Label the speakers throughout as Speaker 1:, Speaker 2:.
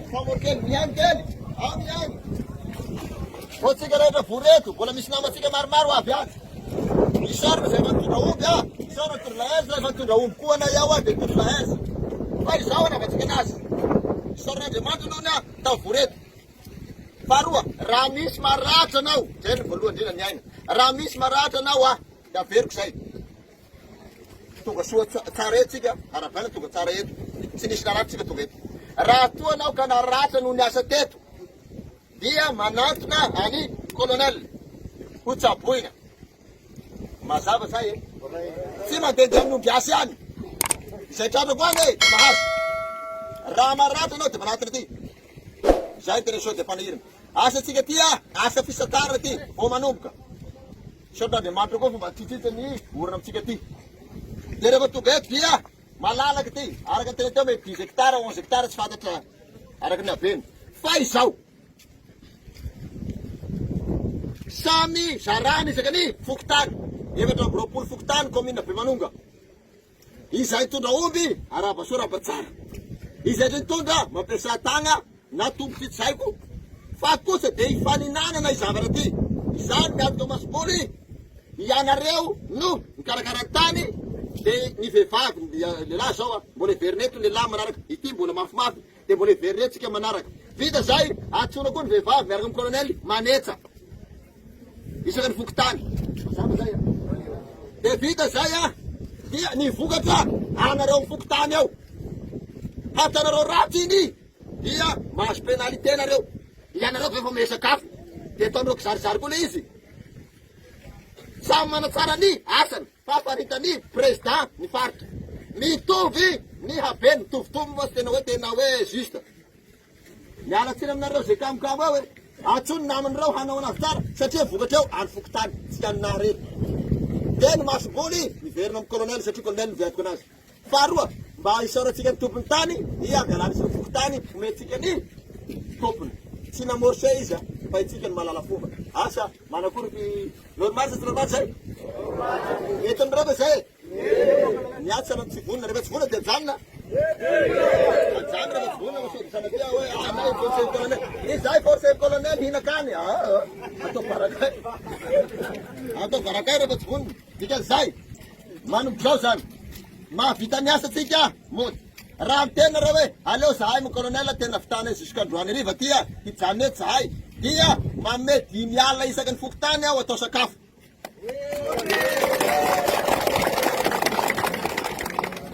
Speaker 1: Famorkely, mihaino kely. Mihaino. Fotsika rehetra voreto, mbola misy namantsika maromaro avy any. Isarona izay efa mitondra omby isarona mitondra lahaizy, efa mitondra omby koa na iaho dia mitondra lahaizy. Fa izao anavantsika anazy. Isaron'Andriamanitra aloha tao voreto. Faharoa, raha misy maratra anao, zay no voalohany indrindra ny aina. Raha misy maratra anao dia averiko izay. Tonga soa tsara eto tsika, ara-bana tonga tsara eto. Tsy nisy naratra tsika tonga eto. Raha toa anao ka naratra noho ny asa teto, dia manantona any kolonel ho tsaboina. Mazava zay tsy mandeha amin'ny omby asy ihany. Izay tratrako any e, mahazo. Raha maratra anao dia manantona ty. Zay tena sao dia mpanahirana. Asa tsika ty asa fisatarana ty, vao manomboka. Isaon'Andriamanitra koa fomba tsitsitsy ny orana amintsika ty. Dia rehefa tonga eto dia malalaka ty, araka tena teo mety 10 hectara, 11 hectara tsy fantatra araka ny habeny. Fa izao samy zarana isaka ny fokotany, 420 fokotany komina Bemanonga. Izay tondra omby arabasoa rabatsara, izay mitondra mampiasa tagna na tombo fitsaiko. Fa kosa dia ifaninanana izavana ty. Izany miady Tomasboly ianareo no mikarakara tany. Dia ny vehivavy lehilahy zao mbola everneto ny lehilahy manaraka, ity mbola mafimafy dia mbola everneto tsika manaraka. Vita zay atsona koa ny vehivavy miaraka amin'ny kolonely manetsa isaka ny fokotany. Mazava zay dia vita zay dia ny vokatra anareo fokotany ao. Hatanareo ratsy iny dia mahazo penalité nareo. Ianareo efaome sakafo dia ataonareo kizarizary koa le izy. Samy manatsara ny asany. Fahafaritany président ny faritra. Mitovy ny habeny, mitovitovy moa tena hoe juste. Mialatsiny aminareo zay kamokamo ao atsony namanareo hanao anazy tsara satria vokatra eo any fokotany tsy anareo. Dia ny Masboly miverina amin'ny kolonely satria kolonely niviadiko anazy. Faharoa, mba isaorantsika ny tompony tany, ia mialana isika fokotany omentsika ny tompony. Tsy namorse izy fa itsika ny malala fomba. Asa manakory normal tsy normal zay? Mety amin'ireo ve zay? Miatsa na tsy vonona, rehefa tsy vonona dia janona. Janona rehefa tsy vonona masody sanatia hoe anay force colonel. Izay force colonel hihinan-kany. Atao barakay. Atao barakay rehefa tsy vonona. Dikan'izay manomboka zao zany. Mahavita ny asa tsika mody. Raha mitena raha hoe aleo zahay mo colonel tena vitana jusqu'androany riva ty hijanona eto zahay. Dia manome 10 alina isaky ny fokotany aho atao sakafo.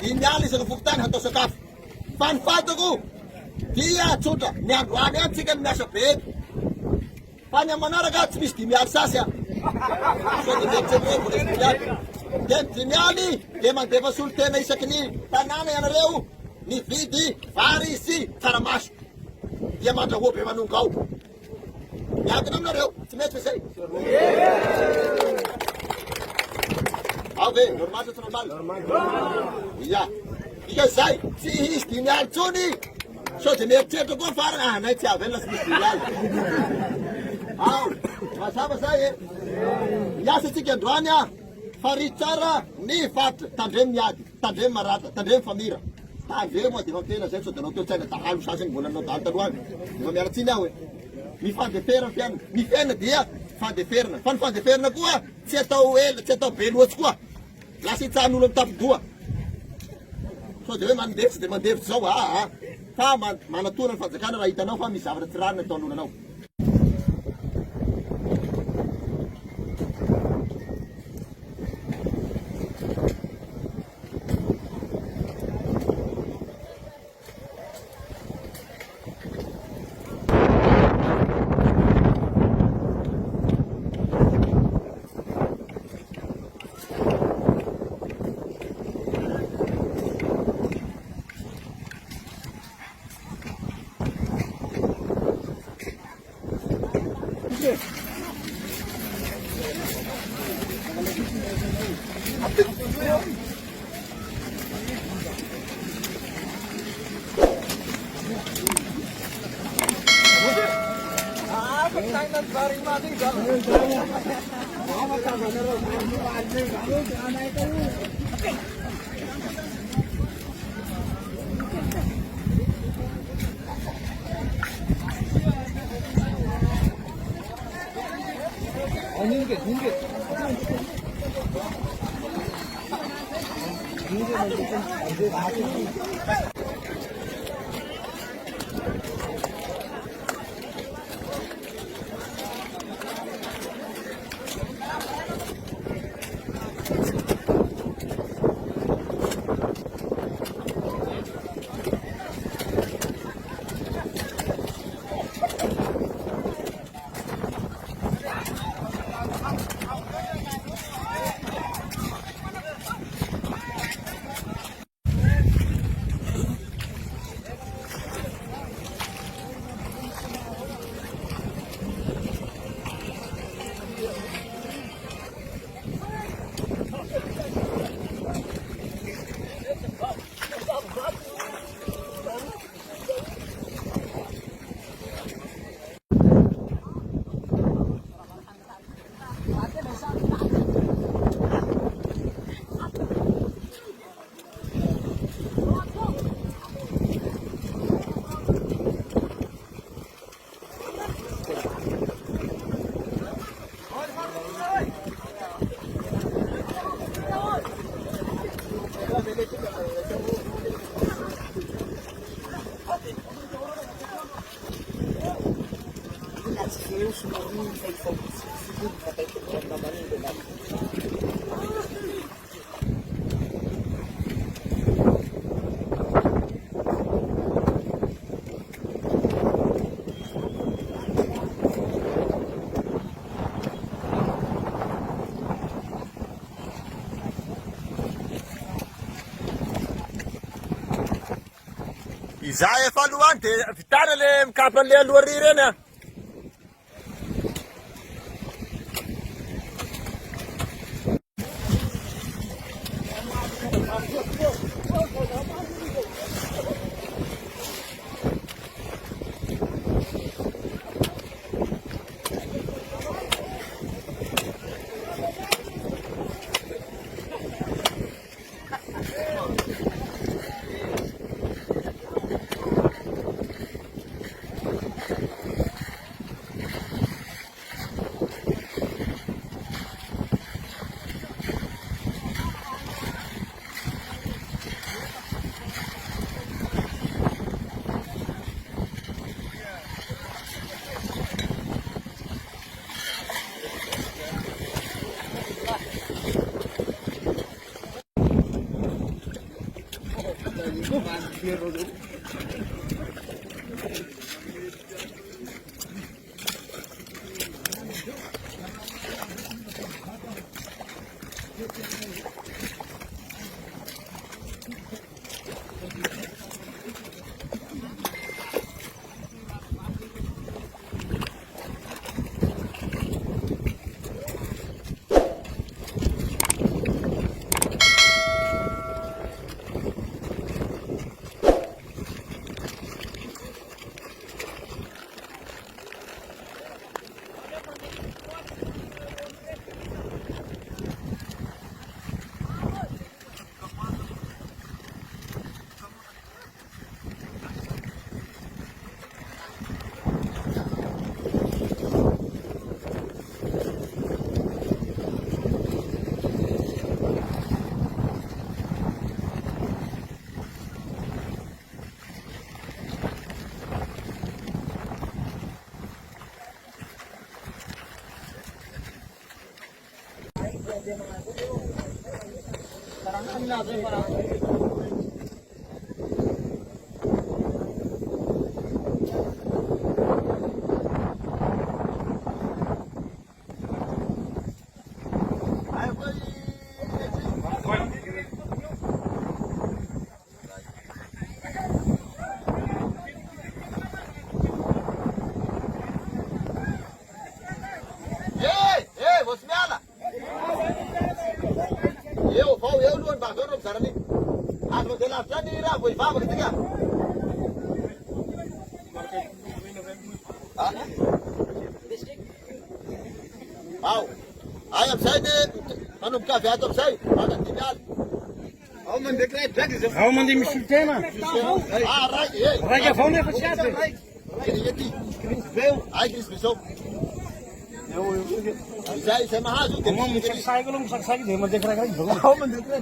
Speaker 1: 10 alina isaky ny fokotany atao sakafo. Fa ny fantako dia tsotra ny androany any tsika ny miasa be eto. Fa ny manaraka tsy misy 10 alina sasy dia 10 alina dia mandefa solotena isaky ny tanàna ianareo ny vidy vary sy tsaramaso. Dia mandrahoa Bemanonga ao. Miankina aminareo, tsy mety zay. Ao ve, normal sa tsy normal? Ia. Ika zay, tsy hisy 10 alina tsony. Sao dia mieritreritra koa farana, nay tsy avy ela tsy misy 10 alina. Ao, mazava zay miasa tsika androany fary tsara ny faritra, tandremy miady, tandremy maratra, tandremy famira. Tandremy moa dia mampela zay sao dia anao teo tsaina dahalo sasany mbola anao dahalo taloany. Efa miaratsiny aho mifandeferana fianana. Ny fiainana dia fandeferana. Fa ny fandeferana koa tsy atao ela, tsy atao be loatsy koa. Lasa hitsahan'olo amin'ny tafidoha. Sao dia hoe mandefitsy dia mandefitsy zao fa manatona ny fanjakana raha hitanao fa misy zavatra tsy rariny atao alohananao. Izaho efa aloha dia vitana le mikapa an'le aloha ary reny a. وسمعنا يو فو يو لون باغور بسرني هذا دلع ثاني را وي فاهم كده واو ايام سيد انا بكافي هذا سيد هذا التجال او من ذكرى تجز
Speaker 2: او من دي مش تيما
Speaker 1: راجع
Speaker 2: راجع فوني في الشاشه
Speaker 1: يدي اي كريس بيسو زي سماها زو
Speaker 2: هم مش سايكل مش سايكل دي ما ذكرى كده
Speaker 1: او من ذكرى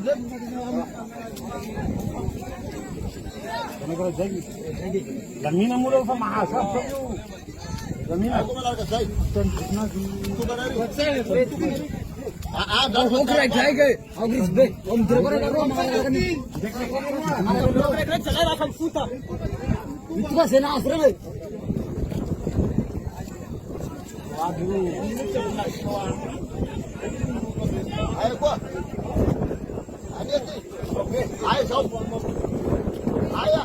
Speaker 2: انا كده زي لمينا مولو فمع حساب لمينا
Speaker 1: اكو مالك سيد تو بناري
Speaker 3: ओकरा जाएगा अग्रिस बे हम द्रबर करो हमारा ओकरा चला रखम सूता इतना सेना आश्रम है
Speaker 1: ayo ko ani ti ayo so aya